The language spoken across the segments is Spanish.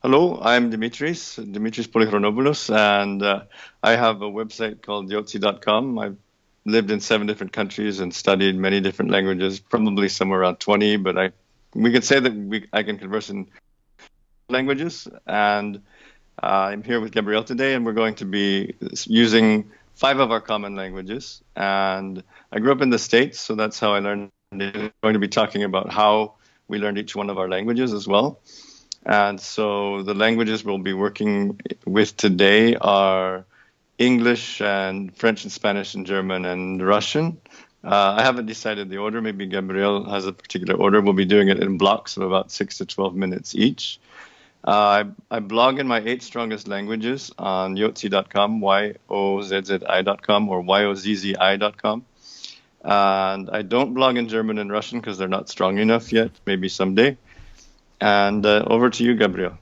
Hello, I'm Dimitris Polychronopoulos, and I have a website called Yotzi.com. I've lived in 7 different countries and studied many different languages, probably somewhere around 20, but we could say that I can converse in languages. And I'm here with Gabrielle today, and we're going to be using 5 of our common languages. And I grew up in the States, so that's how I learned it. We're going to be talking about how we learned each one of our languages as well. And so the languages we'll be working with today are English and French and Spanish and German and Russian. I haven't decided the order. Maybe Gabriel has a particular order. We'll be doing it in blocks of about 6 to 12 minutes each. I blog in my 8 strongest languages on yotzi.com, yozzi.com or yozzi.com. And I don't blog in German and Russian because they're not strong enough yet, maybe someday. And over to you, Gabriel.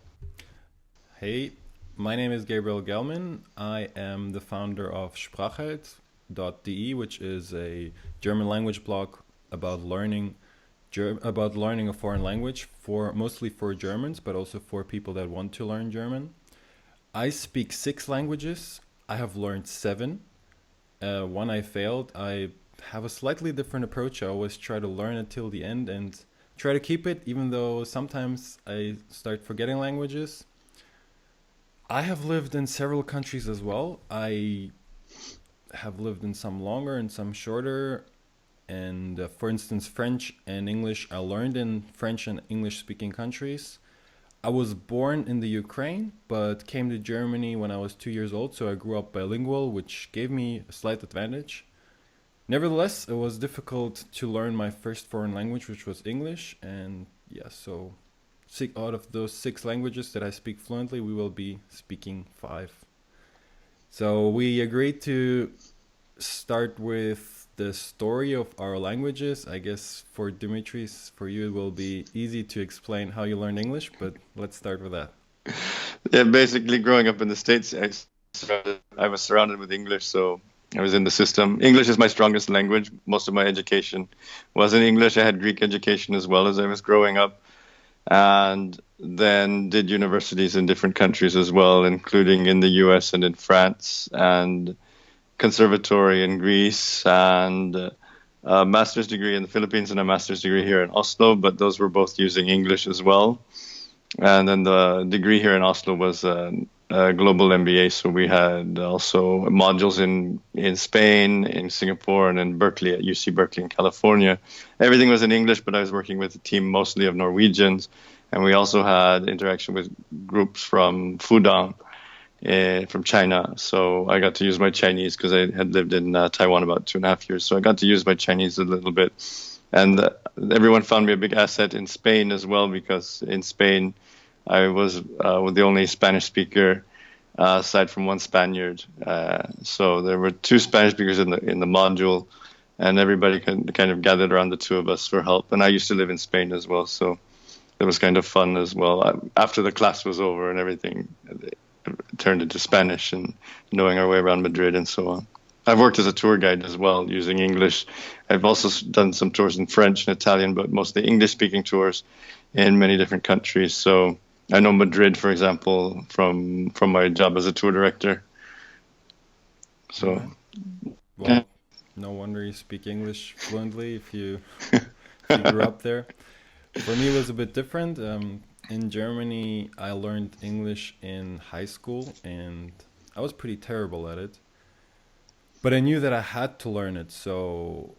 Hey, my name is Gabriel Gelman. I am the founder of Sprachheit.de, which is a German language blog about learning a foreign language for mostly for Germans, but also for people that want to learn German. I speak 6 languages. I have learned 7. One I failed. I have a slightly different approach. I always try to learn it till the end and try to keep it, even though sometimes I start forgetting languages. I have lived in several countries as well. I have lived in some longer and some shorter. And for instance, French and English, I learned in French and English speaking countries. I was born in the Ukraine, but came to Germany when I was 2 years old, so I grew up bilingual, which gave me a slight advantage. Nevertheless, it was difficult to learn my first foreign language, which was English. And yeah, so out of those 6 languages that I speak fluently, we will be speaking 5. So we agreed to start with the story of our languages. I guess for Dimitris, for you, it will be easy to explain how you learned English, but let's start with that. Yeah, basically, growing up in the States, I was surrounded with English, so I was in the system. English is my strongest language. Most of my education was in English. I had Greek education as well as I was growing up, and then did universities in different countries as well, including in the US and in France, and conservatory in Greece, and a master's degree in the Philippines and a master's degree here in Oslo, but those were both using English as well. And then the degree here in Oslo was a global MBA, so we had also modules in Spain, in Singapore, and in Berkeley at UC Berkeley in California. Everything was in English, but I was working with a team mostly of Norwegians, and we also had interaction with groups from Fudan, from China. So I got to use my Chinese because I had lived in Taiwan about 2.5 years. So I got to use my Chinese a little bit. And everyone found me a big asset in Spain as well, because in Spain I was the only Spanish speaker aside from one Spaniard. So there were 2 Spanish speakers in the module, and everybody kind of gathered around the 2 of us for help. And I used to live in Spain as well, so it was kind of fun as well. After the class was over and everything, it turned into Spanish and knowing our way around Madrid and so on. I've worked as a tour guide as well using English. I've also done some tours in French and Italian, but mostly English-speaking tours in many different countries. So I know Madrid, for example, from my job as a tour director. All So right. yeah. Well, no wonder you speak English fluently if you grew up there. For me, it was a bit different. In Germany, I learned English in high school, and I was pretty terrible at it. But I knew that I had to learn it. So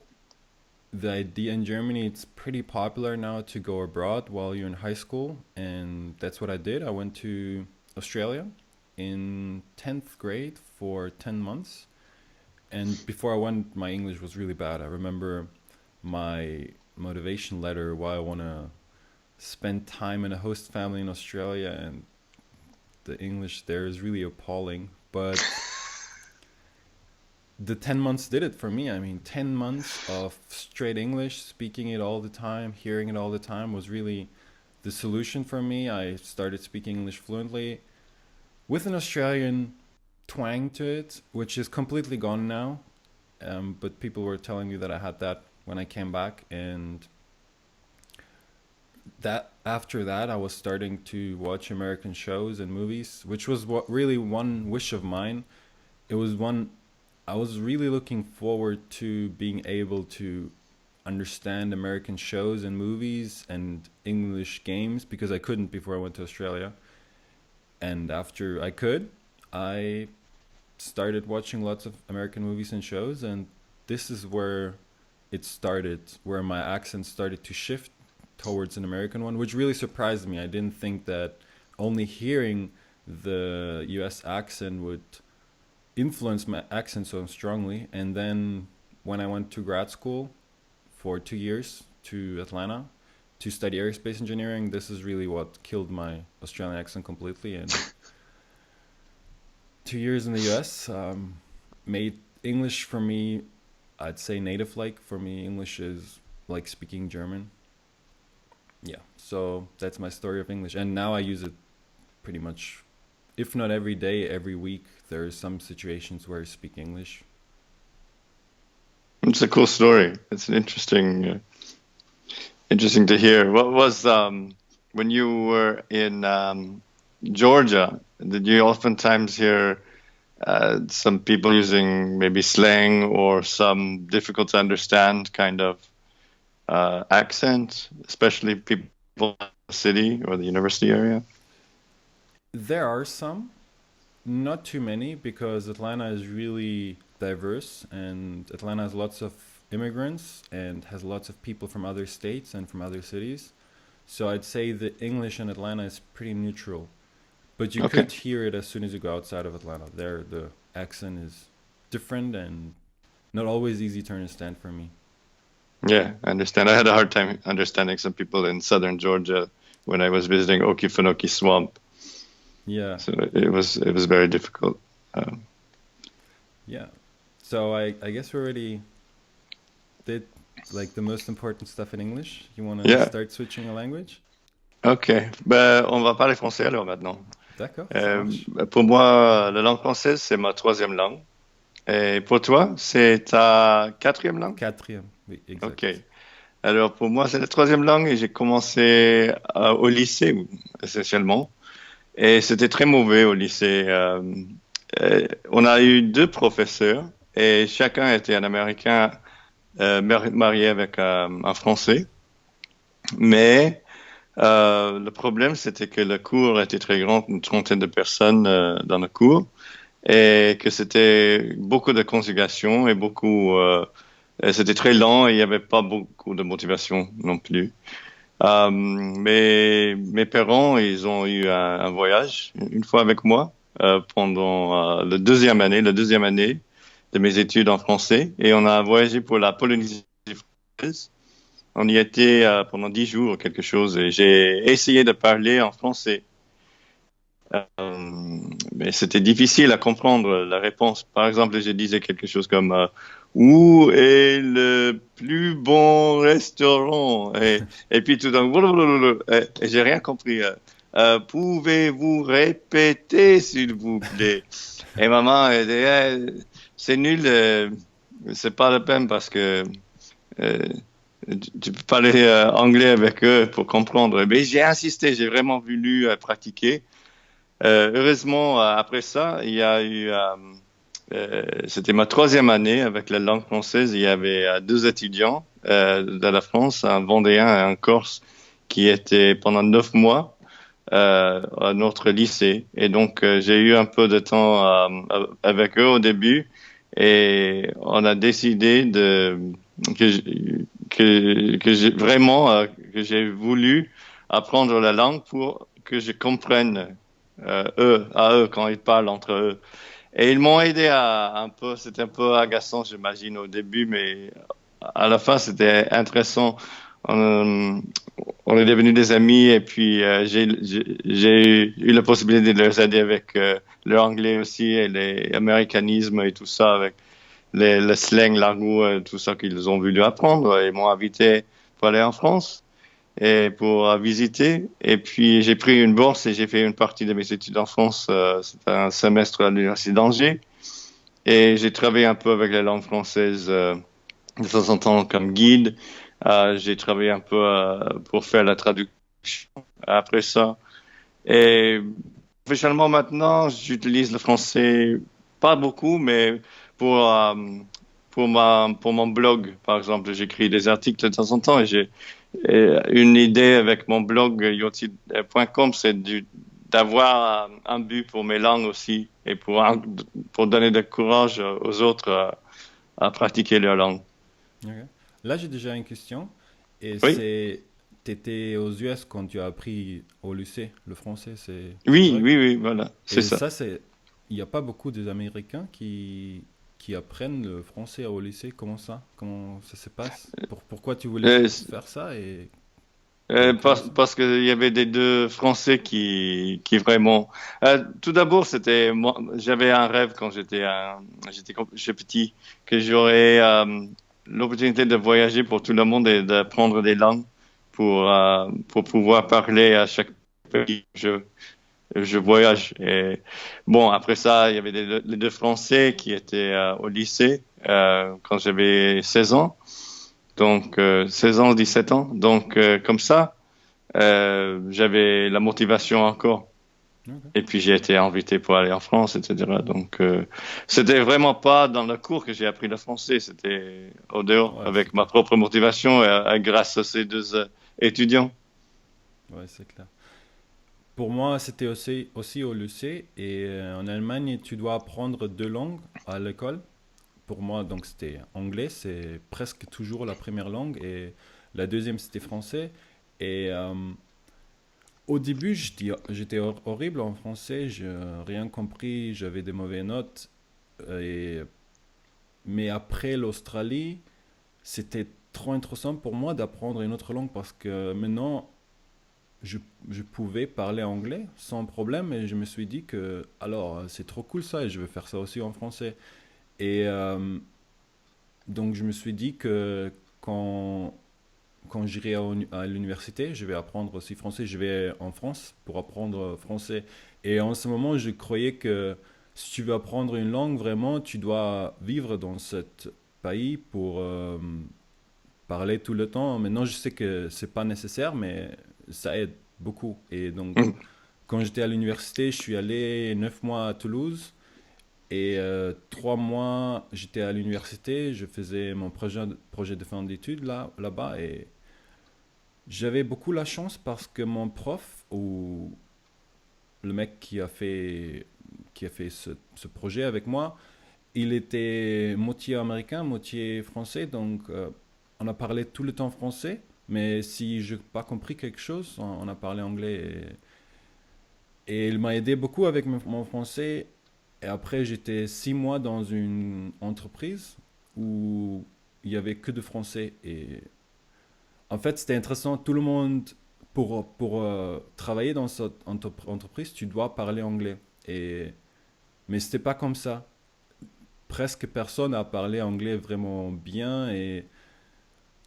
the idea in Germany, it's pretty popular now to go abroad while you're in high school, and that's what I did. I went to Australia in 10th grade for 10 months. And before I went, my English was really bad. I remember my motivation letter why I want to spend time in a host family in Australia, and the English there is really appalling. But the 10 months did it for me. I mean, 10 months of straight English, speaking it all the time, hearing it all the time was really the solution for me. I started speaking English fluently with an Australian twang to it, which is completely gone now. But people were telling me that I had that when I came back, and that after that, I was starting to watch American shows and movies, which was what really one wish of mine. It was one I was really looking forward to being able to understand American shows and movies and English games because I couldn't before I went to Australia. And after I could, I started watching lots of American movies and shows, and this is where it started, where my accent started to shift towards an American one, which really surprised me. I didn't think that only hearing the US accent would influence my accent so strongly. And then when I went to grad school for 2 years to Atlanta to study aerospace engineering, this is really what killed my Australian accent completely. And 2 years in the US made English for me, I'd say native like. For me, English is like speaking German. Yeah, so that's my story of English. And now I use it pretty much, if not every day, every week. There are some situations where I speak English. It's a cool story. It's an interesting to hear. What was when you were in Georgia? Did you oftentimes hear some people using maybe slang or some difficult to understand kind of accent, especially people in the city or the university area? There are some, not too many, because Atlanta is really diverse and Atlanta has lots of immigrants and has lots of people from other states and from other cities. So I'd say the English in Atlanta is pretty neutral, but you Okay. could hear it as soon as you go outside of Atlanta. There, the accent is different and not always easy to understand for me. Yeah, I understand. I had a hard time understanding some people in southern Georgia when I was visiting Okefenokee Swamp. Yeah, So it was very difficult. Um, yeah. So I guess we already did like the most important stuff in English. You want to yeah. start switching a language? Ok. Ben, on va parler français alors maintenant. D'accord, ça Euh, marche. pour moi, la langue française, c'est ma troisième langue. Et pour toi, c'est ta quatrième langue? Quatrième, oui, Ok. exact. Alors pour moi, c'est la troisième langue et j'ai commencé au lycée essentiellement. Et c'était très mauvais au lycée. On a eu deux professeurs et chacun était un Américain marié avec un Français. Mais le problème, c'était que le cours était très grand, une trentaine de personnes dans le cours, et que c'était beaucoup de conjugation et et c'était très lent et il n'y avait pas beaucoup de motivation non plus. Mais mes parents, ils ont eu un voyage une fois avec moi pendant la deuxième année de mes études en français, et on a voyagé pour la Polynésie française. On y était pendant 10 jours ou quelque chose, et j'ai essayé de parler en français. Mais c'était difficile à comprendre la réponse. Par exemple, je disais quelque chose comme où est le plus bon restaurant? Et puis tout d'un coup, et j'ai rien compris. Pouvez-vous répéter, s'il vous plaît? Et maman, elle dit, c'est nul, c'est pas la peine parce que euh, tu peux parler anglais avec eux pour comprendre. Mais j'ai insisté, j'ai vraiment voulu pratiquer. Heureusement, après ça, il y a eu, c'était ma troisième année avec la langue française. Il y avait deux étudiants de la France, un Vendéen et un Corse, qui étaient pendant 9 mois à notre lycée. Et donc, j'ai eu un peu de temps avec eux au début, et on a décidé que, j- que j'ai vraiment que j'ai voulu apprendre la langue pour que je comprenne eux quand ils parlent entre eux. Et ils m'ont aidé c'était un peu agaçant, j'imagine, au début, mais à la fin, c'était intéressant. On, on est devenus des amis, et puis j'ai eu la possibilité de les aider avec leur anglais aussi et les américanismes et tout ça, avec le slang, l'argot, tout ça qu'ils ont voulu apprendre. Ils m'ont invité pour aller en France et pour visiter. Et puis j'ai pris une bourse et j'ai fait une partie de mes études en France. C'était un semestre à l'université d'Angers. Et j'ai travaillé un peu avec la langue française de temps en temps comme guide. J'ai travaillé un peu pour faire la traduction après ça. Et professionnellement maintenant, j'utilise le français pas beaucoup, mais pour, euh, pour mon blog, par exemple, j'écris des articles de temps en temps et j'ai une idée avec mon blog yoti.com, d'avoir un but pour mes langues aussi et pour donner du courage aux autres à pratiquer leur langue. Ok. Là, j'ai déjà une question. Et Oui, c'est, t'étais aux US quand tu as appris au lycée le français, c'est oui, correct? oui, oui, voilà, c'est Et ça. ça, il n'y a pas beaucoup d'Américains qui apprennent le français au lycée. Comment ça? Comment ça se passe? Pourquoi tu voulais Euh, faire ça et t'as appris Parce, aussi? parce qu'il y avait des deux Français qui vraiment. Tout d'abord, c'était moi. J'avais un rêve quand j'étais petit que j'aurais l'opportunité de voyager pour tout le monde et d'apprendre des langues pour pouvoir parler à chaque pays que je voyage. Et bon, après ça, il y avait les deux Français qui étaient au lycée quand j'avais 16 ans. Donc 16 ans, 17 ans. Donc comme ça. J'avais la motivation encore. Ok. Et puis j'ai été invité pour aller en France, etc. Donc c'était vraiment pas dans le cours que j'ai appris le français, c'était au dehors Ouais, c'est avec ma clair. propre motivation grâce à ces deux étudiants. Ouais, c'est clair. Pour moi, c'était aussi au lycée. Et en Allemagne, tu dois apprendre deux langues à l'école. Pour moi, donc c'était anglais, c'est presque toujours la première langue. Et la deuxième, c'était français. Et au début, j'étais horrible en français, je rien compris, j'avais des mauvaises notes. Et, mais après l'Australie, c'était trop intéressant pour moi d'apprendre une autre langue parce que maintenant, je, je pouvais parler anglais sans problème et je me suis dit que alors c'est trop cool ça et je veux faire ça aussi en français. Et donc je me suis dit que quand, quand j'irai à l'université, je vais apprendre aussi français, je vais en France pour apprendre français. Et en ce moment, je croyais que si tu veux apprendre une langue, vraiment, tu dois vivre dans ce pays pour parler tout le temps. Maintenant, je sais que c'est pas nécessaire, mais ça aide beaucoup. Et donc, Mhm. quand j'étais à l'université, je suis allé 9 mois à Toulouse et 3 mois, j'étais à l'université. Je faisais mon projet de fin d'études là-bas et j'avais beaucoup la chance parce que mon prof ou le mec qui a fait ce projet avec moi, il était moitié américain, moitié français, donc on a parlé tout le temps français, mais si je n'ai pas compris quelque chose, on a parlé anglais. Et il m'a aidé beaucoup avec mon français. Et après, j'étais 6 mois dans une entreprise où il y avait que de français. Et en fait, c'était intéressant. Tout le monde, pour travailler dans cette entreprise, tu dois parler anglais. Et, mais c'était pas comme ça. Presque personne a parlé anglais vraiment bien. Et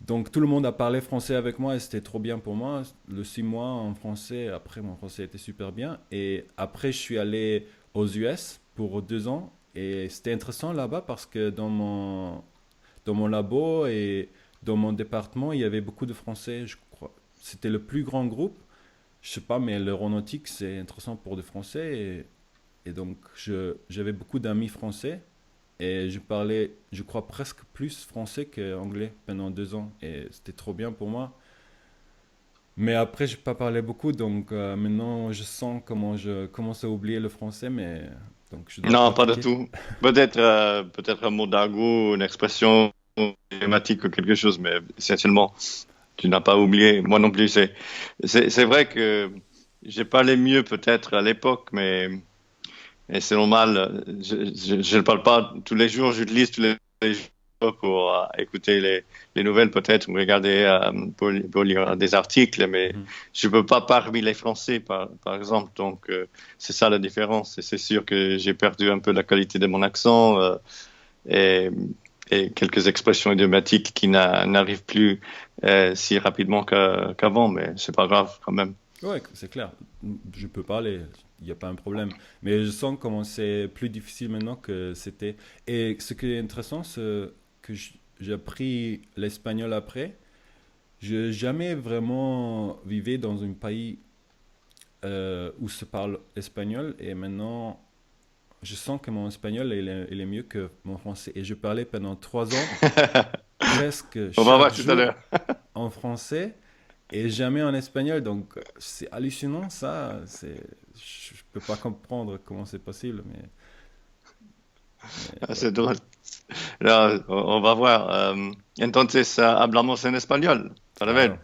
donc tout le monde a parlé français avec moi et c'était trop bien pour moi. Le 6 mois en français, après mon français était super bien. Et après, je suis allé aux US pour 2 ans. Et c'était intéressant là-bas parce que dans mon labo et dans mon département, il y avait beaucoup de Français, je crois. C'était le plus grand groupe. Je sais pas, mais l'aéronautique, c'est intéressant pour des Français. Et donc, j'avais beaucoup d'amis français. Et je parlais, je crois, presque plus français qu'anglais pendant 2 ans. Et c'était trop bien pour moi. Mais après, je n'ai pas parlé beaucoup. Donc, maintenant, je sens comment je commence à oublier le français. Mais donc, je dois Non, pas du pratiquer. tout. Peut-être un mot d'argot, une expression thématique ou quelque chose, mais essentiellement, tu n'as pas oublié. Moi non plus, c'est vrai que j'ai parlé mieux peut-être à l'époque, mais et c'est normal. Je ne parle pas tous les jours, j'utilise tous les jours pour écouter les nouvelles peut-être ou regarder pour lire des articles, mais Mhm. je peux pas parmi les Français par exemple. Donc c'est ça la différence. Et c'est sûr que j'ai perdu un peu la qualité de mon accent et, et quelques expressions idiomatiques qui n'arrivent plus si rapidement qu'avant, mais c'est pas grave quand même. Ouais, c'est clair. Je peux parler, il n'y a pas un problème. Mais je sens comment c'est plus difficile maintenant que c'était. Et ce qui est intéressant, c'est que j'ai appris l'espagnol après. Je jamais vraiment vécu dans un pays où se parle espagnol et maintenant je sens que mon espagnol il est mieux que mon français. Et je parlais pendant 3 ans presque On va chaque voir tout à jour l'heure. en français et jamais en espagnol. Donc c'est hallucinant ça. Je peux pas comprendre comment c'est possible, mais Ah, ouais, c'est drôle. No, on va voir. Entonces, hablamos en español, para ver.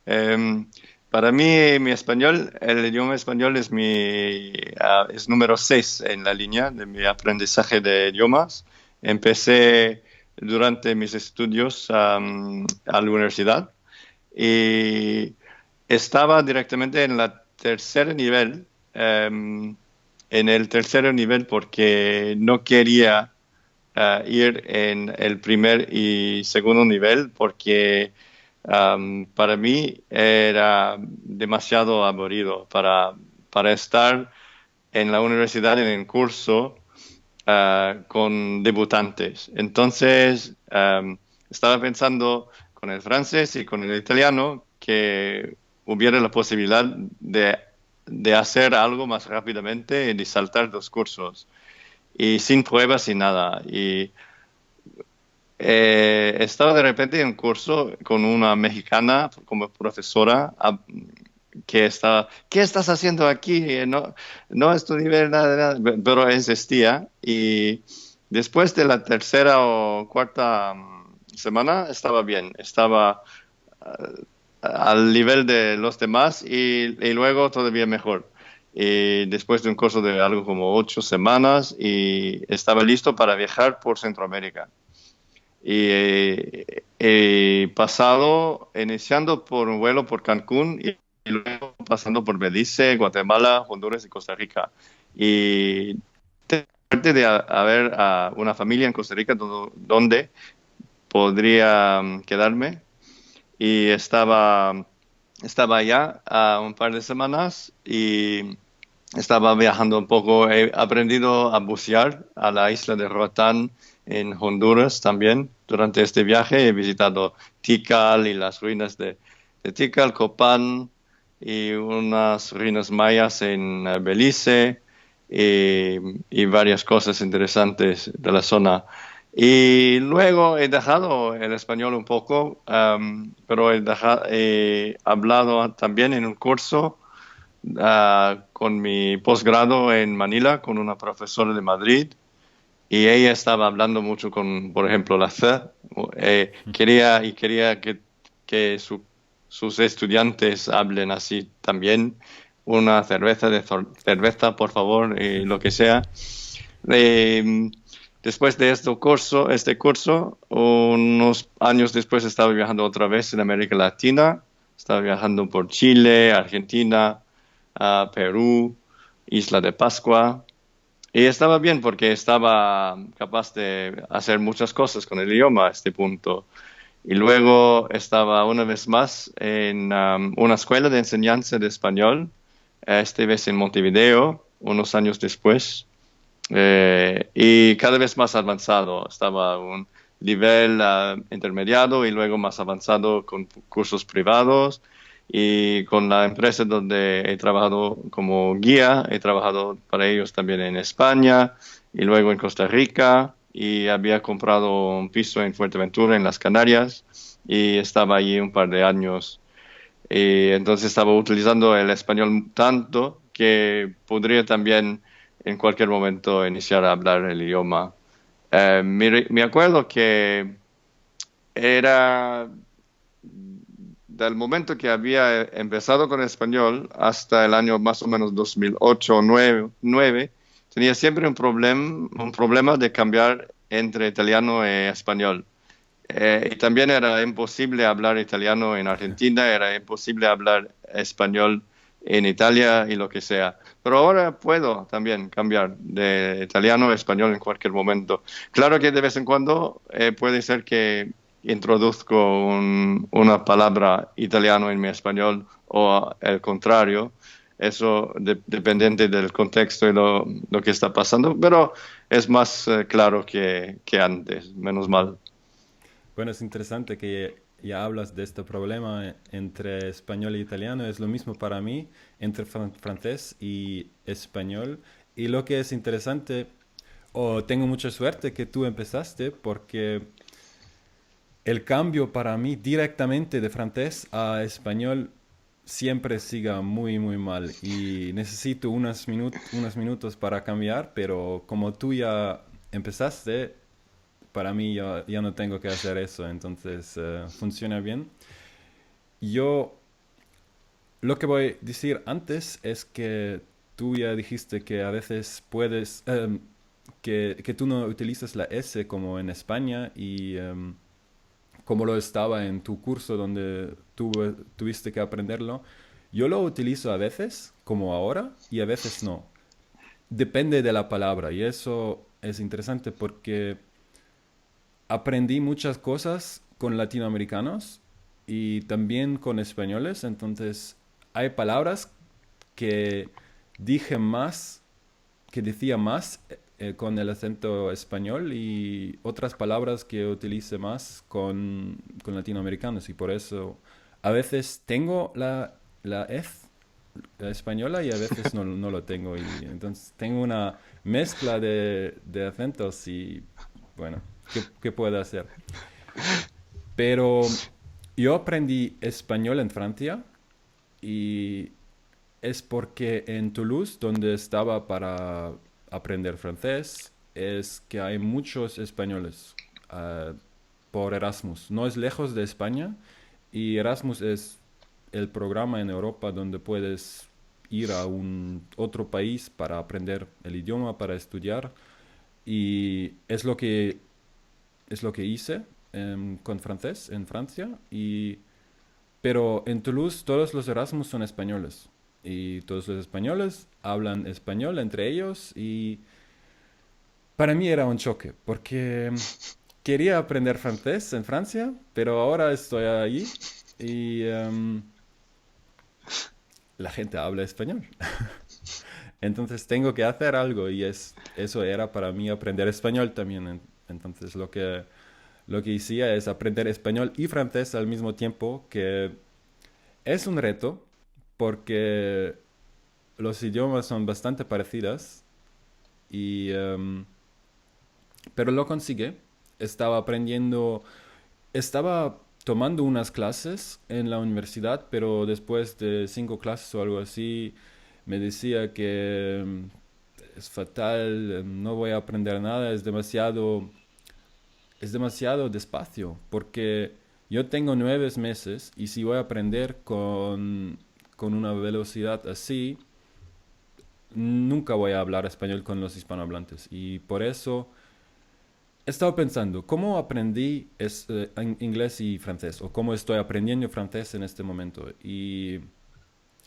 claro. Para mí, mi español, el idioma español es número 6 en la línea de mi aprendizaje de idiomas. Empecé durante mis estudios a la universidad y estaba directamente en la tercer nivel, en el tercer nivel porque no quería ir en el primer y segundo nivel porque para mí era demasiado aburrido para estar en la universidad en el curso con debutantes. Entonces, estaba pensando con el francés y con el italiano que hubiera la posibilidad de hacer algo más rápidamente y de saltar dos cursos y sin pruebas y nada. Y estaba de repente en un curso con una mexicana como profesora que estaba, ¿qué estás haciendo aquí? No, no estudié nada, nada, pero existía. Y después de la tercera o cuarta semana estaba bien, estaba al nivel de los demás y luego todavía mejor. Y después de un curso de algo como 8 semanas y estaba listo para viajar por Centroamérica. Y pasado, iniciando por un vuelo por Cancún y luego pasando por Belice, Guatemala, Honduras y Costa Rica. Y aparte de haber una familia en Costa Rica donde podría quedarme y estaba allá un par de semanas y estaba viajando un poco. He aprendido a bucear a la isla de Roatán en Honduras también. Durante este viaje he visitado Tikal y las ruinas de Tikal, Copán y unas ruinas mayas en Belice y varias cosas interesantes de la zona. Y luego he dejado el español un poco, pero he hablado también en un curso con mi posgrado en Manila con una profesora de Madrid y ella estaba hablando mucho con, por ejemplo, la C. Quería que sus estudiantes hablen así también. Una cerveza, por favor, y lo que sea. Eh, Después de este curso, unos años después estaba viajando otra vez en América Latina. Estaba viajando por Chile, Argentina, Perú, Isla de Pascua. Y estaba bien porque estaba capaz de hacer muchas cosas con el idioma a este punto. Y luego estaba una vez más en una escuela de enseñanza de español, esta vez en Montevideo, unos años después. Y cada vez más avanzado. Estaba a un nivel intermediado y luego más avanzado con cursos privados. Y con la empresa donde he trabajado como guía, he trabajado para ellos también en España y luego en Costa Rica. Y había comprado un piso en Fuerteventura, en las Canarias, y estaba allí un par de años. Y entonces estaba utilizando el español tanto que podría también en cualquier momento iniciar a hablar el idioma. Me acuerdo que era del momento que había empezado con español hasta el año más o menos 2008 o 2009, tenía siempre un problema de cambiar entre italiano y español. Y también era imposible hablar italiano en Argentina, era imposible hablar español en Italia y lo que sea. Pero ahora puedo también cambiar de italiano a español en cualquier momento. Claro que de vez en cuando puede ser que introduzco una palabra italiano en mi español o el contrario. Eso dependiente del contexto y lo que está pasando, pero es más claro que antes, menos mal. Bueno, es interesante que ya hablas de este problema entre español e italiano. Es lo mismo para mí entre francés y español. Y lo que es interesante, o tengo mucha suerte que tú empezaste, porque el cambio para mí directamente de francés a español siempre siga muy, muy mal. Y necesito unos minutos para cambiar, pero como tú ya empezaste, para mí ya no tengo que hacer eso, entonces funciona bien. Yo lo que voy a decir antes es que tú ya dijiste que a veces puedes, que tú no utilizas la S como en España y como lo estaba en tu curso donde tú tuviste que aprenderlo. Yo lo utilizo a veces, como ahora, y a veces no. Depende de la palabra y eso es interesante porque aprendí muchas cosas con latinoamericanos y también con españoles, entonces hay palabras que dije más, que decía más con el acento español y otras palabras que utilicé más con latinoamericanos y por eso a veces tengo la F la española y a veces no lo tengo y entonces tengo una mezcla de acentos y bueno, ¿qué puedo hacer? Pero yo aprendí español en Francia y es porque en Toulouse, donde estaba para aprender francés, es que hay muchos españoles por Erasmus. No es lejos de España y Erasmus es el programa en Europa donde puedes ir a un otro país para aprender el idioma, para estudiar y es lo que hice con francés en Francia pero en Toulouse todos los Erasmus son españoles y todos los españoles hablan español entre ellos y para mí era un choque porque quería aprender francés en Francia, pero ahora estoy allí y la gente habla español. Entonces tengo que hacer algo y eso era para mí aprender español también. Entonces lo que hacía es aprender español y francés al mismo tiempo, que es un reto porque los idiomas son bastante parecidos y pero lo consigue. Estaba aprendiendo, estaba tomando unas clases en la universidad, pero después de 5 clases o algo así, me decía que es fatal, no voy a aprender nada, es demasiado despacio, porque yo tengo 9 meses y si voy a aprender con una velocidad así, nunca voy a hablar español con los hispanohablantes. Y por eso he estado pensando, ¿cómo aprendí inglés y francés? ¿O cómo estoy aprendiendo francés en este momento? Y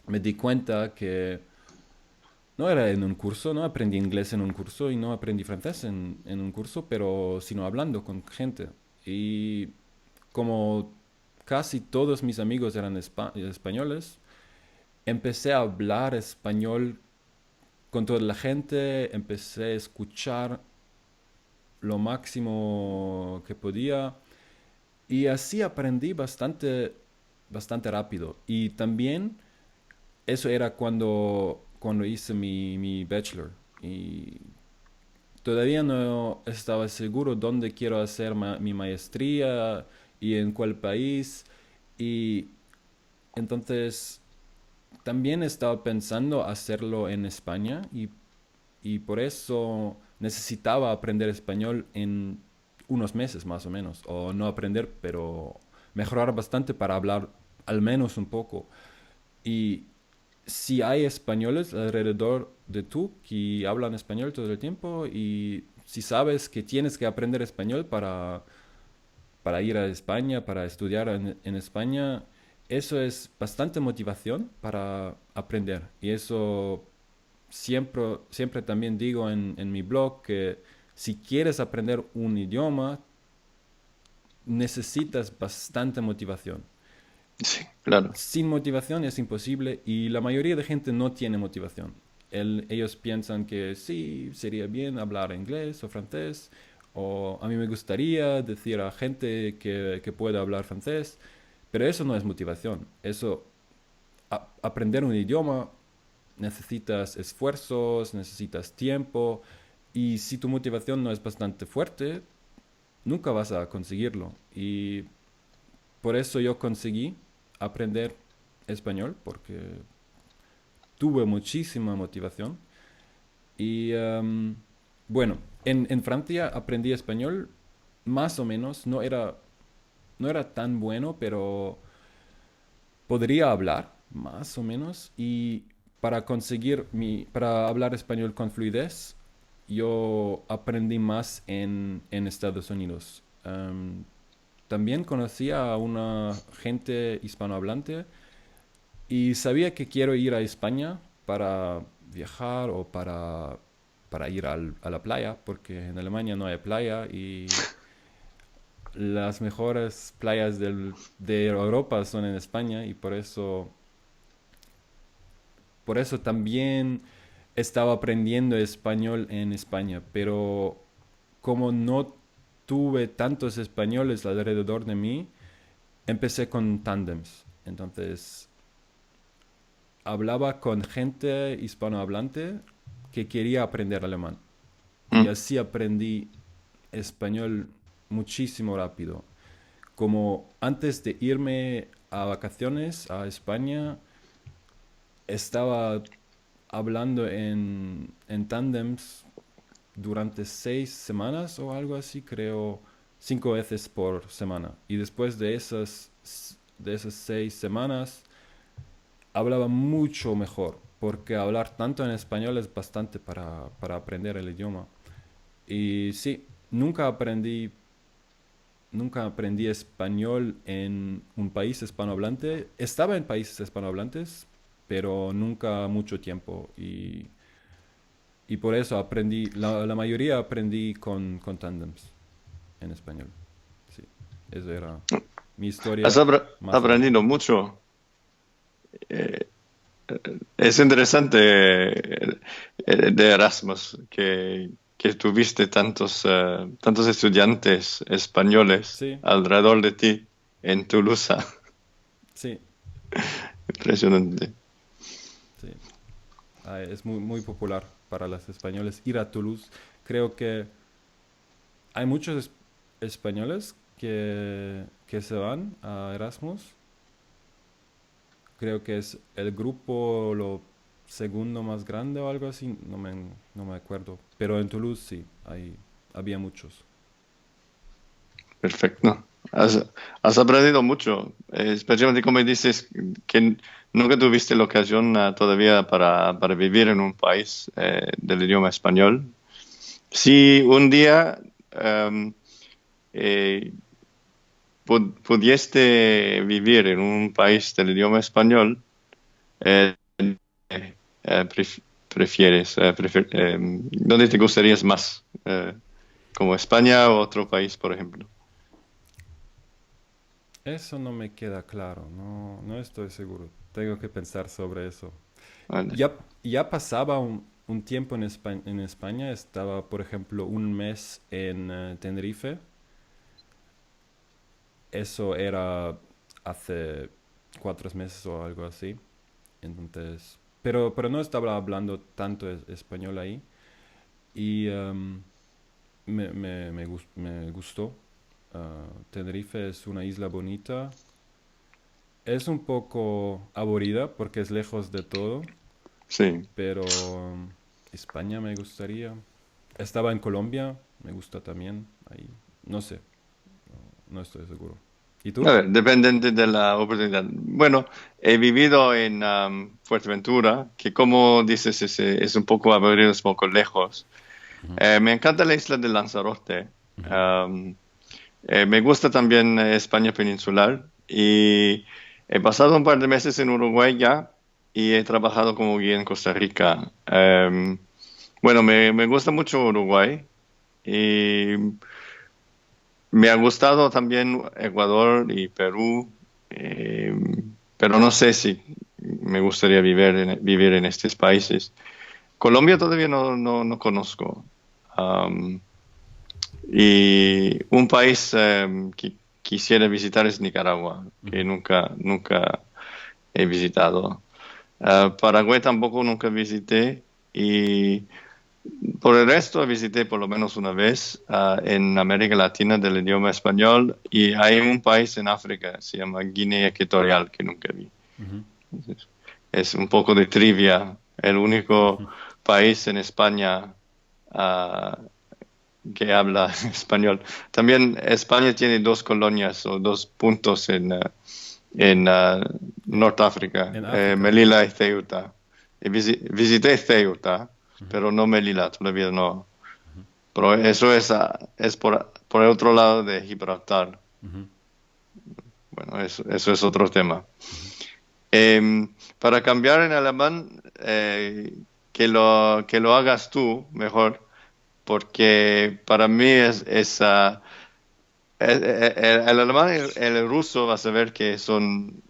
me di cuenta que no era en un curso, no aprendí inglés en un curso y no aprendí francés en un curso, pero sino hablando con gente. Y como casi todos mis amigos eran españoles, empecé a hablar español con toda la gente, empecé a escuchar lo máximo que podía y así aprendí bastante rápido. Y también eso era cuando hice mi bachelor. Y todavía no estaba seguro dónde quiero hacer mi maestría y en cuál país. Y entonces también estaba pensando hacerlo en España y por eso necesitaba aprender español en unos meses más o menos. O no aprender, pero mejorar bastante para hablar al menos un poco. Y si hay españoles alrededor de tú que hablan español todo el tiempo y si sabes que tienes que aprender español para ir a España, para estudiar en España, eso es bastante motivación para aprender. Y eso siempre también digo en mi blog que si quieres aprender un idioma, necesitas bastante motivación. Sí, claro. Sin motivación es imposible y la mayoría de gente no tiene motivación. Ellos piensan que sí, sería bien hablar inglés o francés O a mí me gustaría decir a gente que pueda hablar francés, pero eso no es motivación. Eso, aprender un idioma necesitas esfuerzos, necesitas tiempo, y si tu motivación no es bastante fuerte, nunca vas a conseguirlo. Y por eso yo conseguí aprender español, porque tuve muchísima motivación. Y bueno, en Francia aprendí español más o menos, no era tan bueno, pero podría hablar más o menos. Y para hablar español con fluidez, yo aprendí más en Estados Unidos. También conocí a una gente hispanohablante y sabía que quiero ir a España para viajar o para ir a la playa, porque en Alemania no hay playa y las mejores playas de Europa son en España, y por eso también estaba aprendiendo español en España, pero como no tuve tantos españoles alrededor de mí, empecé con tandems. Entonces, hablaba con gente hispanohablante que quería aprender alemán. Y Mm. así aprendí español muchísimo rápido. Como antes de irme a vacaciones a España, estaba hablando en tandems durante 6 semanas o algo así, creo, 5 veces por semana. Y después de esas 6 semanas, hablaba mucho mejor, porque hablar tanto en español es bastante para aprender el idioma. Y sí, nunca aprendí español en un país hispanohablante. Estaba en países hispanohablantes, pero nunca mucho tiempo. Y por eso la mayoría aprendí con tandems en español. Sí, eso era mi Has historia más o menos. aprendido mucho. Eh, es interesante de Erasmus que tuviste tantos estudiantes españoles Sí, alrededor de ti en Toulouse. sí, Impresionante. sí. Es muy popular para los españoles ir a Toulouse. Creo que hay muchos españoles que se van a Erasmus. Creo que es el grupo lo segundo más grande o algo así, no me acuerdo. Pero en Toulouse sí, había muchos. Perfecto. Has aprendido mucho, especialmente como dices que nunca tuviste la ocasión todavía para vivir en un país del idioma español. Si un día em, eh, pudieste vivir en un país del idioma español, eh, prefieres, ¿dónde te gustarías más? ¿Como España o otro país, por ejemplo? Eso no me queda claro, no estoy seguro. Tengo que pensar sobre eso. Vale. Ya pasaba un tiempo en España. Estaba, por ejemplo, un mes en Tenerife. Eso era hace 4 meses o algo así. Entonces, pero no estaba hablando tanto español ahí. Y me gustó. Tenerife es una isla bonita. Es un poco aburrida porque es lejos de todo, Sí. pero España me gustaría. Estaba en Colombia, me gusta también. Ahí, no sé, no estoy seguro. ¿Y A tú? ver, dependiente de la oportunidad. Bueno, he vivido en Fuerteventura, que como dices es un poco aburrido, es un poco lejos. Ujú, Me encanta la isla de Lanzarote. ujú. Am, Me gusta también España peninsular y he pasado un par de meses en Uruguay ya y he trabajado como guía en Costa Rica. Bueno, me gusta mucho Uruguay y me ha gustado también Ecuador y Perú, eh, pero no sé si me gustaría vivir en estos países. Colombia todavía no conozco. Y un país que quisiera visitar es Nicaragua, que nunca he visitado. Paraguay tampoco nunca visité y por el resto visité por lo menos una vez en América Latina del idioma español y hay un país en África, se llama Guinea Ecuatorial, que nunca vi. Ujú. Entonces, es un poco de trivia, el único país en España ah, que habla español. También España tiene dos colonias o dos puntos en Norteáfrica, En África. Melilla y Ceuta. Y visité Ceuta, Ujú, pero no Melilla, todavía no. Pero eso es por el otro lado de Gibraltar. ujú, Bueno, eso es otro tema. ujú. Para cambiar en alemán, que lo hagas tú mejor, porque para mí el alemán y el ruso vas a ver que son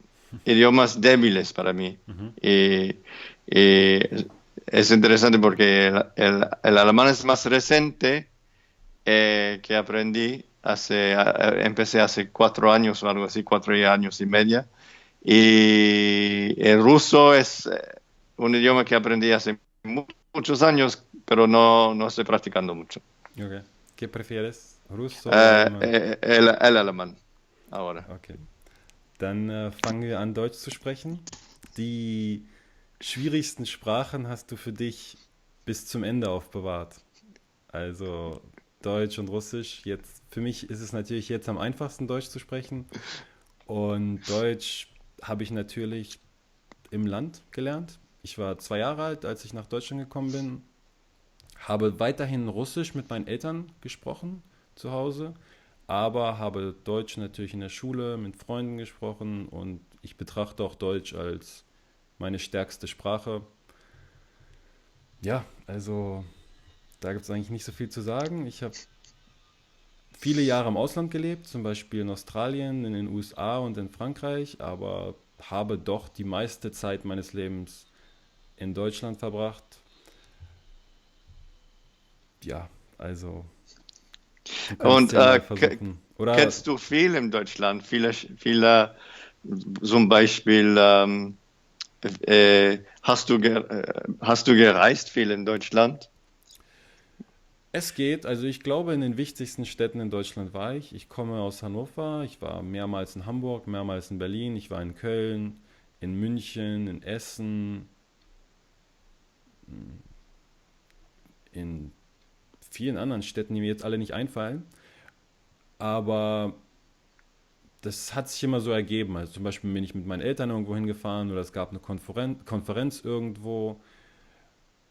idiomas débiles para mí. Ujú. Y es interesante porque el alemán es más reciente que aprendí empecé hace 4 años o algo así, 4 años y media. Y el ruso es un idioma que aprendí hace muchos años, pero no estoy practicando mucho. Okay. ¿Qué prefieres? ¿Ruso o alemán? El alemán, ahora. Okay. Dann fangen wir an, Deutsch zu sprechen. Die schwierigsten Sprachen hast du für dich bis zum Ende aufbewahrt. Also Deutsch und Russisch. Jetzt für mich ist es natürlich jetzt am einfachsten, Deutsch zu sprechen. Und Deutsch habe ich natürlich im Land gelernt. Ich war 2 Jahre alt, als ich nach Deutschland gekommen bin. Habe weiterhin Russisch mit meinen Eltern gesprochen zu Hause, aber habe Deutsch natürlich in der Schule mit Freunden gesprochen und ich betrachte auch Deutsch als meine stärkste Sprache. Ja, also da gibt es eigentlich nicht so viel zu sagen. Ich habe viele Jahre im Ausland gelebt, zum Beispiel in Australien, in den USA und in Frankreich, aber habe doch die meiste Zeit meines Lebens in Deutschland verbracht. Ja, also du kannst Und ja mal versuchen. Oder kennst du viel in Deutschland? Viele, zum Beispiel, hast du gereist viel in Deutschland? es geht, also ich glaube, in den wichtigsten Städten in Deutschland war ich. Ich komme aus Hannover, ich war mehrmals in Hamburg, mehrmals in Berlin, ich war in Köln, in München, in Essen, in vielen anderen Städten, die mir jetzt alle nicht einfallen. Aber das hat sich immer so ergeben. Also zum Beispiel bin ich mit meinen Eltern irgendwo hingefahren oder es gab eine Konferenz irgendwo.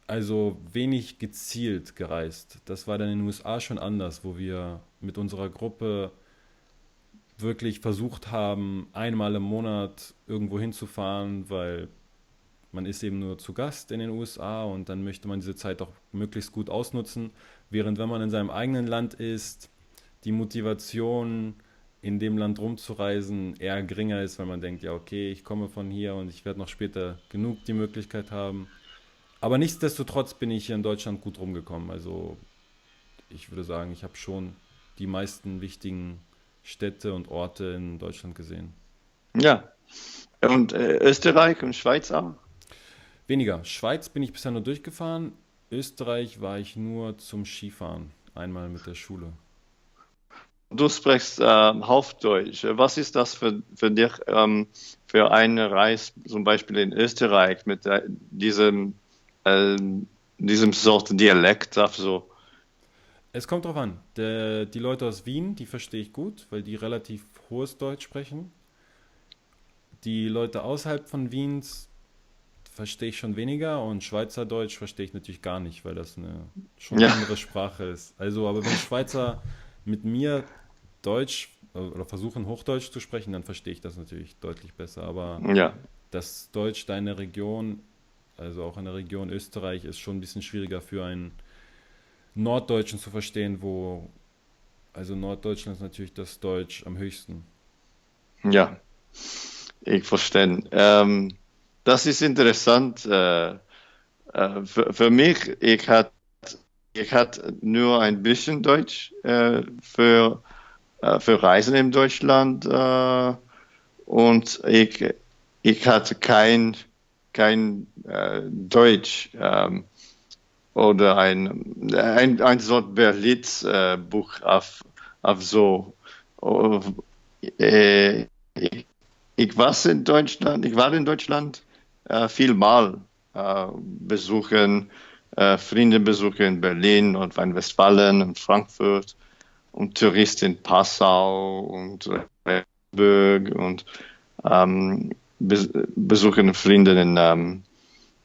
Also wenig gezielt gereist. Das war dann in den USA schon anders, wo wir mit unserer Gruppe wirklich versucht haben, einmal im Monat irgendwo hinzufahren, weil man ist eben nur zu Gast in den USA und dann möchte man diese Zeit auch möglichst gut ausnutzen. Während wenn man in seinem eigenen Land ist, die Motivation in dem Land rumzureisen eher geringer ist, weil man denkt, ja okay, ich komme von hier und ich werde noch später genug die Möglichkeit haben. Aber nichtsdestotrotz bin ich hier in Deutschland gut rumgekommen. Also ich würde sagen, ich habe schon die meisten wichtigen Städte und Orte in Deutschland gesehen. Ja. Und Österreich und Schweiz auch? Weniger. Schweiz bin ich bisher nur durchgefahren. Österreich war ich nur zum Skifahren. Einmal mit der Schule. Du sprichst Hochdeutsch. Was ist das für dich für eine Reise, zum Beispiel in Österreich, mit äh, diesem Sort Dialekt? Also, Es kommt drauf an. Die Leute aus Wien, die verstehe ich gut, weil die relativ hohes Deutsch sprechen. Die Leute außerhalb von Wiens verstehe ich schon weniger und Schweizerdeutsch verstehe ich natürlich gar nicht, weil das eine schon ja, andere Sprache ist. Also, aber wenn Schweizer mit mir Deutsch oder versuchen Hochdeutsch zu sprechen, dann verstehe ich das natürlich deutlich besser. Aber ja, das Deutsch da in der Region, also auch in der Region Österreich, ist schon ein bisschen schwieriger für einen Norddeutschen zu verstehen, wo, also Norddeutschland ist natürlich das Deutsch am höchsten. ja, ich verstehe. Das ist interessant. Für mich, ich hatte ich hatte nur ein bisschen Deutsch für Reisen in Deutschland und ich hatte kein Deutsch oder ein Sort Berlitz-Buch auf so. Äh, ich, ich war in Deutschland vielmal besuchen, Freunde besuchen in Berlin und Rheinland-Westfalen und Frankfurt und Tourist in Passau und Hamburg und besuchen Freunde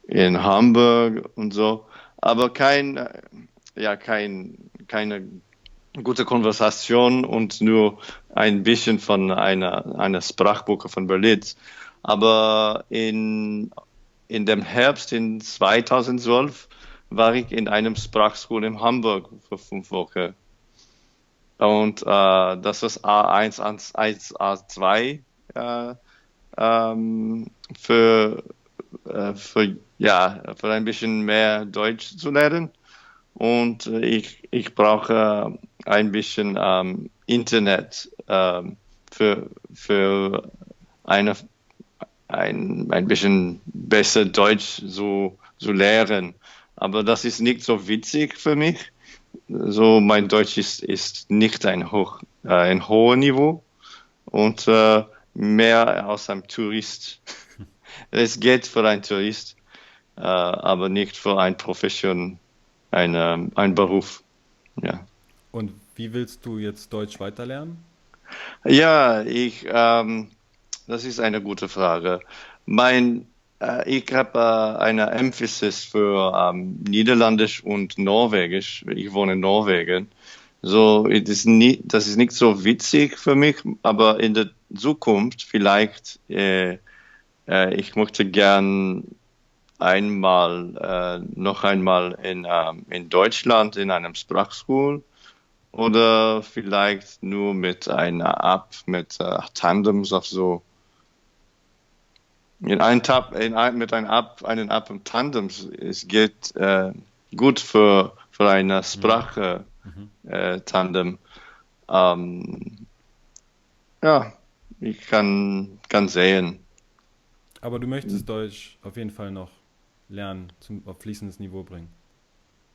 in Hamburg und so. Aber keine gute Konversation und nur ein bisschen von einer Sprachbuch von Berlin. Aber in dem Herbst in 2012 war ich in einem Sprachschule in Hamburg für 5 Wochen. Und das ist A1, A1, A2 äh, für, für ein bisschen mehr Deutsch zu lernen. Und ich brauche ein bisschen Internet für eine, ein bisschen besser Deutsch zu lernen. Aber das ist nicht so witzig für mich. So, mein Deutsch ist nicht ein hohes Niveau und mehr als ein Tourist. Es geht für einen Tourist, aber nicht für eine Profession, ein Beruf. Ja, Und wie willst du jetzt Deutsch weiterlernen? ja das ist eine gute Frage. Ich habe eine Emphasis für Niederländisch und Norwegisch. Ich wohne in Norwegen. So, das ist nicht so witzig für mich, aber in der Zukunft vielleicht, ich möchte gern noch einmal in Deutschland in einem Sprachschul oder vielleicht nur mit einer App, mit Tandems auf so. Mit einen App im Tandems, es geht gut für eine Mhm. Sprache Mhm. Tandem. Ähm, ja, ich kann sehen. Aber du möchtest Deutsch auf jeden Fall noch lernen, auf fließendes Niveau bringen.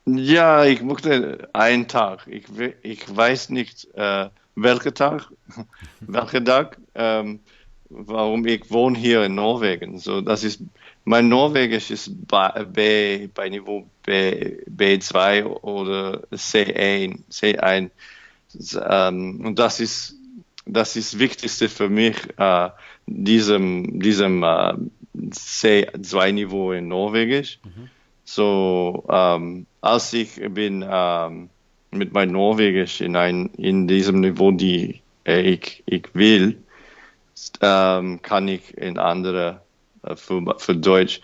Ja, ich möchte einen Tag. Ich weiß nicht, welcher Tag, welcher Tag, warum ich wohne hier in Norwegen. So, mein Norwegisch ist bei Niveau B2 oder C1, C1. Und das ist Wichtigste für mich, diesem C2-Niveau in Norwegisch. Mhm. So, als ich bin mit meinem Norwegisch in diesem Niveau, die ich will, kann ich in andere für Deutsch.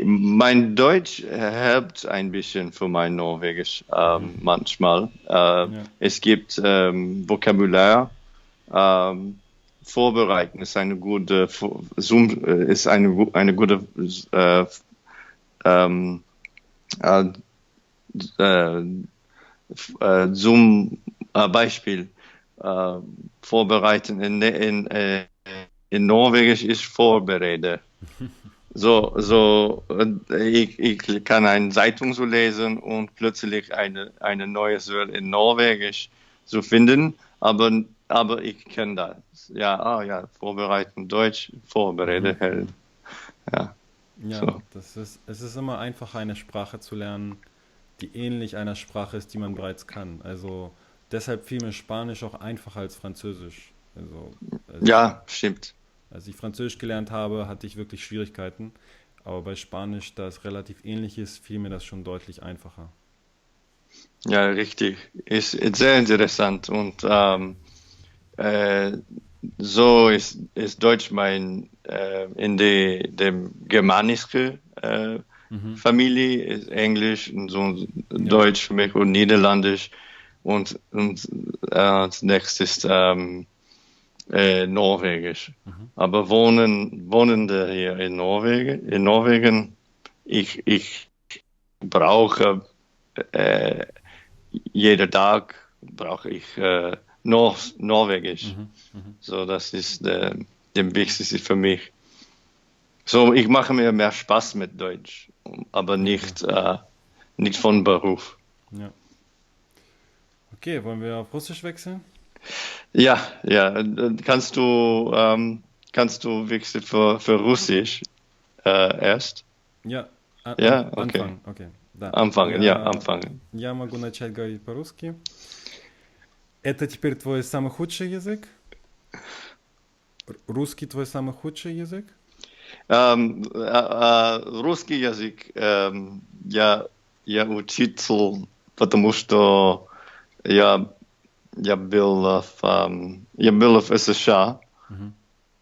Mein Deutsch hilft ein bisschen für mein Norwegisch Mhm. manchmal. Ja. Es gibt Vokabular. Ähm, Vorbereiten ist eine gute ähm, äh, äh, Zoom-Beispiel äh, vorbereiten. In Norwegisch ist Vorberede. Ich kann eine Zeitung so lesen und plötzlich eine neues Wort in Norwegisch zu finden, aber ich kenne das. Ja, ja, vorbereiten Deutsch, Mhm. Vorberede, Mhm. ja, Ja, so. es ist immer einfacher, eine Sprache zu lernen, die ähnlich einer Sprache ist, die man bereits kann. Also deshalb fiel mir Spanisch auch einfacher als Französisch. Also Ja, stimmt. als ich Französisch gelernt habe, hatte ich wirklich Schwierigkeiten. Aber bei Spanisch, da es relativ ähnlich ist, fiel mir das schon deutlich einfacher. Ja, richtig. Ist sehr interessant und Äh, so ist Deutsch in dem germanische Mhm. Familie, ist Englisch und so Ja. Deutsch für mich und Niederländisch und als nächstes Norwegisch. Mhm. Aber Wohnende hier in Norwegen, ich brauche äh, jeder Tag brauche ich Norwegisch. So, das ist dem Wichtigste für mich. So, ich mache mir mehr Spaß mit Deutsch, aber nicht, nicht von Beruf. Ja. Okay, wollen wir auf Russisch wechseln? Ja, ja. Kannst du wechseln für Russisch erst? Ja, Ja, okay. анфанг, окей, да. Anfangen, ja, anfangen. Я могу начать говорить по-русски. Это теперь твой самый худший язык? Русский твой самый худший язык? Русский язык я учил, потому что я был в США.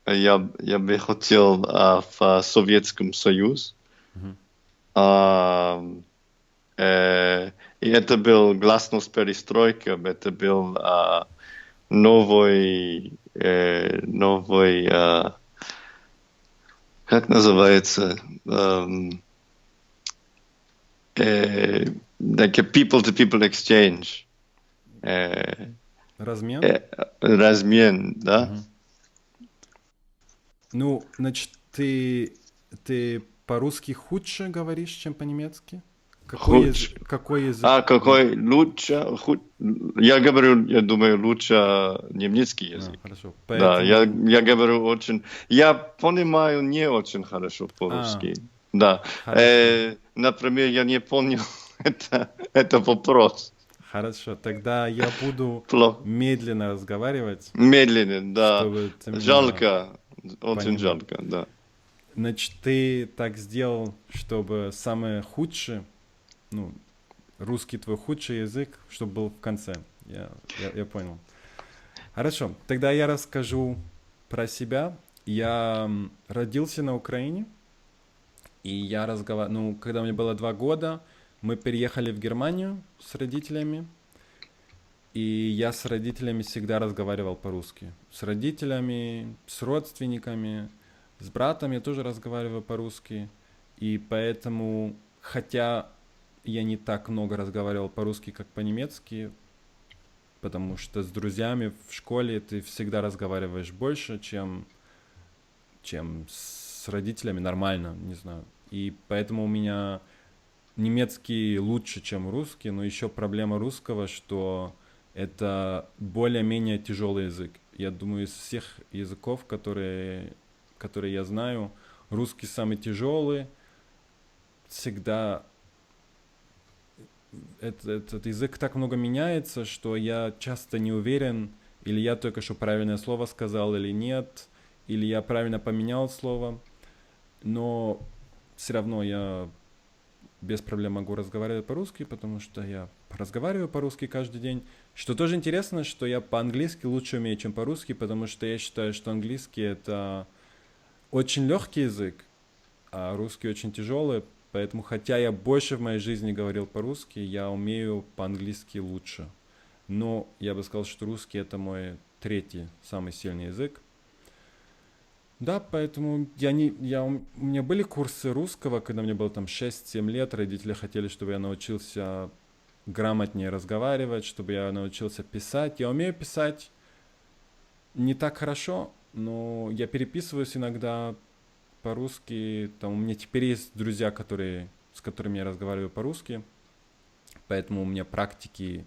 Я бы хотел в Советском Союзе. И это был гласность перестройка, это был новый, как называется, like a people-to-people exchange. Размен? Размен, да. Ну, значит, ты по-русски худше говоришь, чем по-немецки? Какой язык? Какой лучше? Я говорю, я думаю, лучше немецкий язык. Хорошо. Да, я говорю очень... Я понимаю не очень хорошо по-русски. Да. Например, я не понял это вопрос. Хорошо, тогда я буду медленно разговаривать. Медленно, да. Жалко, понимал. очень жалко, да. Значит, ты так сделал, чтобы самое худшее, ну, русский твой худший язык, чтобы был в конце. Я понял. Хорошо, тогда я расскажу про себя. Я родился на Украине, и я разговаривал, когда мне было 2 года, мы переехали в Германию с родителями, и я с родителями всегда разговаривал по-русски. С родителями, с родственниками, с братом я тоже разговариваю по-русски, и поэтому, хотя я не так много разговаривал по-русски, как по-немецки, потому что с друзьями в школе ты всегда разговариваешь больше, чем с родителями нормально, не знаю. И поэтому у меня немецкий лучше, чем русский, но еще проблема русского, что это более-менее тяжелый язык. Я думаю, из всех языков, которые я знаю, русский самый тяжелый. Всегда этот язык так много меняется, что я часто не уверен, или я только что правильное слово сказал, или нет, или я правильно поменял слово. Но все равно я без проблем могу разговаривать по-русски, потому что я разговариваю по-русски каждый день. Что тоже интересно, что я по-английски лучше умею, чем по-русски, потому что я считаю, что английский — это очень легкий язык, а русский очень тяжелый. Поэтому, хотя я больше в моей жизни говорил по-русски, я умею по-английски лучше. Но я бы сказал, что русский — это мой 3-й самый сильный язык. Да, поэтому у меня были курсы русского, когда мне было там 6-7 лет. Родители хотели, чтобы я научился грамотнее разговаривать, чтобы я научился писать. Я умею писать не так хорошо, но я переписываюсь иногда по-русски. Там у меня теперь есть друзья, с которыми я разговариваю по-русски. Поэтому у меня практики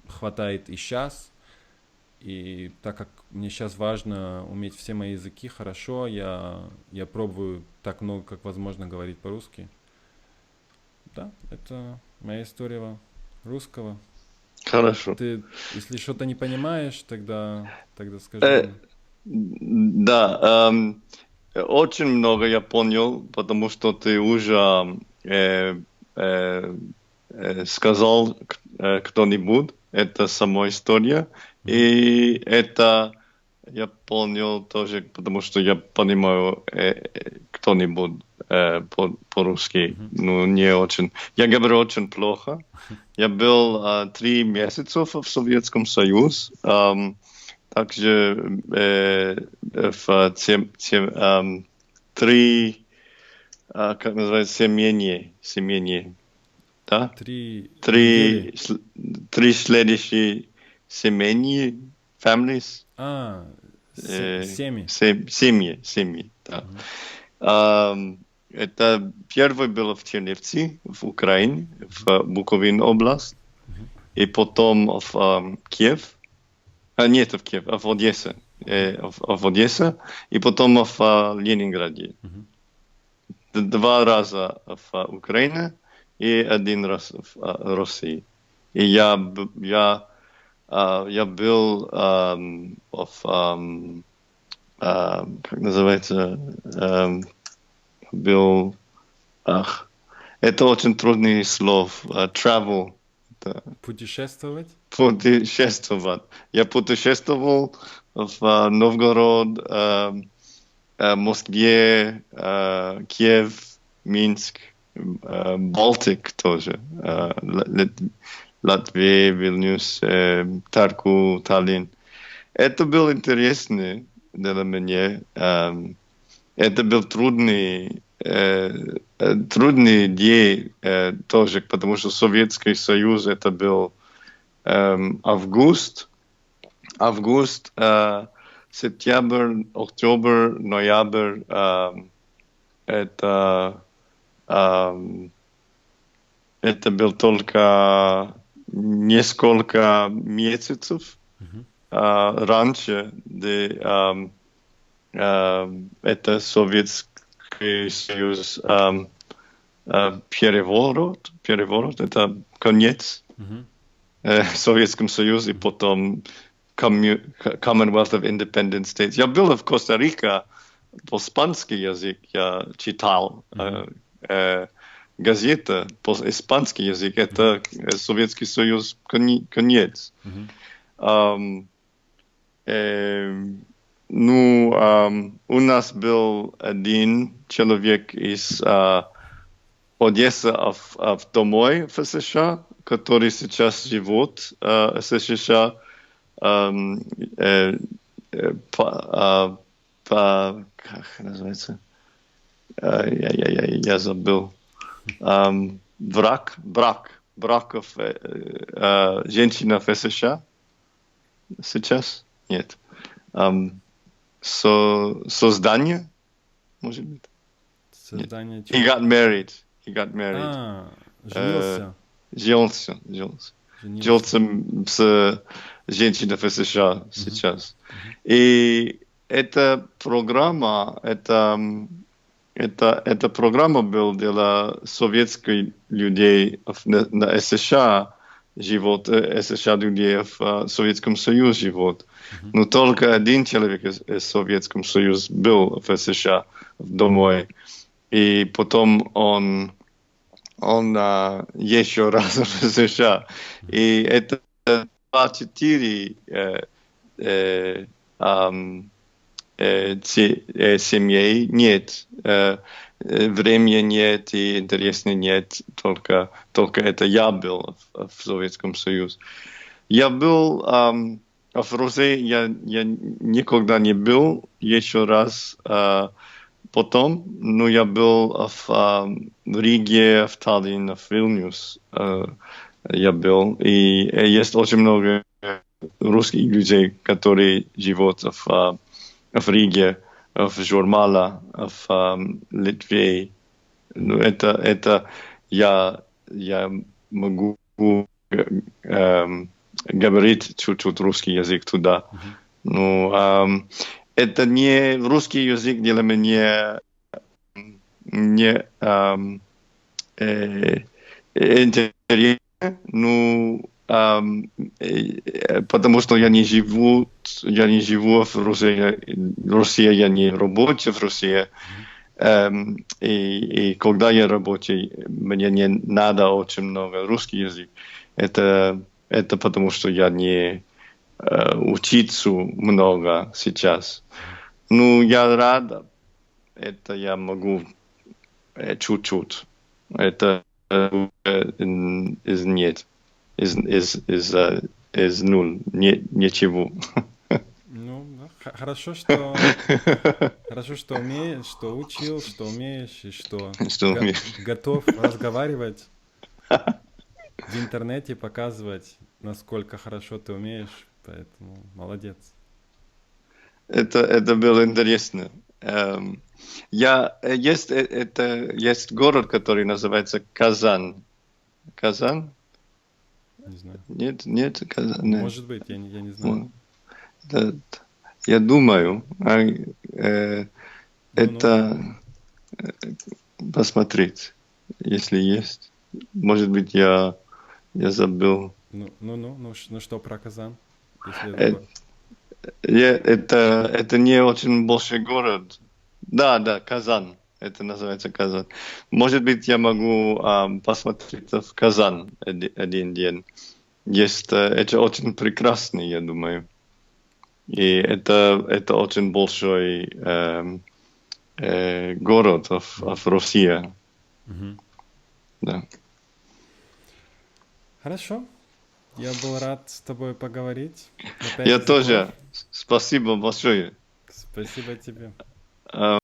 хватает и сейчас. И так как мне сейчас важно уметь все мои языки хорошо, я пробую так много, как возможно, говорить по-русски. Да, это моя история русского. Хорошо. Ты, если что-то не понимаешь, тогда скажи мне. Да, очень много я понял, потому что ты уже сказал кто-нибудь, это сама история. И это я понял тоже, потому что я понимаю кто-нибудь по-русски, ну не очень. Я говорю очень плохо. Я был 3 месяца в Советском Союзе, также в 3, как называется, семейные. да? Три Три, недели. три следующие семьи, families, А, семьи. семьи, да. Мгм. Это первое было в Чернівці, в Украине, в Буковину область, Мгм. и потом в Киев, нет, в Киев, а в Одессе, в Одессе, и потом в Ленинграде. Мгм. Два раза в Украине и один раз в России. И я был как называется, был, это очень трудный слов, travel, это Путешествовать? путешествовать. Я путешествовал в Новгород, Москве, Киев, Минск, Балтик тоже, Мгм. Латвия, Вильнюс, Тарку, Таллин. Это было интересно для меня. Это был трудный день тоже, потому что Советский Союз это был август, сентябрь, октябрь, ноябрь. Это эм, это был только несколько месяцев Мгм. раньше, это Советский Союз переворот, это конец Мгм. в Советском Союзе, и Мгм. потом Commonwealth of Independent States. Я был в Коста-Рике, по-испански язык я читал, Мгм. газета по-испански язык, Мгм. это Советский Союз конец. Мгм. Ам, ну, у нас был один человек из Одессы домой в США, который сейчас живет в США. ам, э, как называется? Я забыл. Браков женщина в США сейчас? Нет. Ам, создание, может быть? Нет. Создание He чего? got married. He got married. А, Э, женился. женился. Женился. Женился с женщиной в США Мгм. сейчас. Мгм. И эта программа, эта программа была для советских людей на США живут, США людей в Советском Союзе живут. Мгм. Но только один человек из Советского Союза был в США домой. И потом он еще раз в США. Мгм. И это 24 э, ам, семей нет. Времени нет и интересно нет. Только это я был в Советском Союзе. Я был в России, я никогда не был еще раз. Потом, ну, я был в Риге, в Таллине, в Вильнюс. Я был. И есть очень много русских людей, которые живут в Риге, в Журмала, в Литве. Ну, Мгм. это я могу говорить чуть-чуть русский язык туда. Мгм. Ну, это не русский язык для меня не э, интересно, ну, потому что я не живу в России, я не работаю в России. Мгм. И когда я работаю, мне не надо очень много русский язык. Это потому, что я не учиться много сейчас. Ну, я рад, это я могу чуть-чуть. Это из нет, из нуль, ничего. Ну, да, хорошо, что умеешь, что учил, что умеешь и что Что мне? готов разговаривать. в интернете показывать, насколько хорошо ты умеешь, поэтому молодец. Это было интересно. Есть город, который называется Казан. Казан? Не знаю. Нет, Казан. Нет. Может быть, я не знаю. Да, я думаю, Ну-ну. это посмотреть, если есть. Может быть, я забыл. Ну что про Казан, если это Э, город? Это не очень большой город. Да, Казан. Это называется Казан. Может быть, я могу посмотреть в Казан один день. Это очень прекрасный, я думаю. И это очень большой город в России. Мгм. Да. Хорошо. Я был рад с тобой поговорить. Опять Я языков. тоже. Спасибо большое. Спасибо тебе.